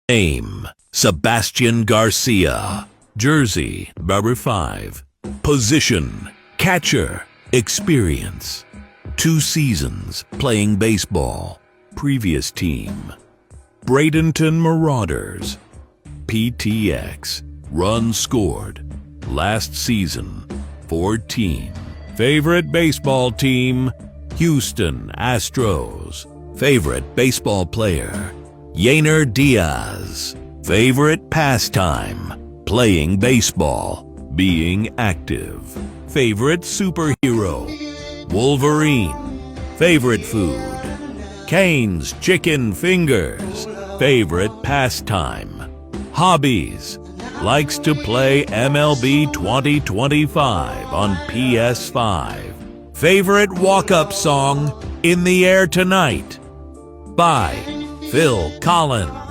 Name, Sebastian Garcia. Jersey, number 5. Position, catcher. Experience, 2 seasons playing baseball. Previous team, Bradenton Marauders. PTX, runs scored. Last season, 14. Favorite baseball team, Houston Astros. Favorite baseball player, Yainer Diaz. Favorite pastime, playing baseball, being active. Favorite superhero, Wolverine. Favorite food, Cane's Chicken Fingers. Favorite pastime, hobbies, likes to play MLB 2025 on PS5. Favorite walk-up song, In the Air Tonight by Phil Collins.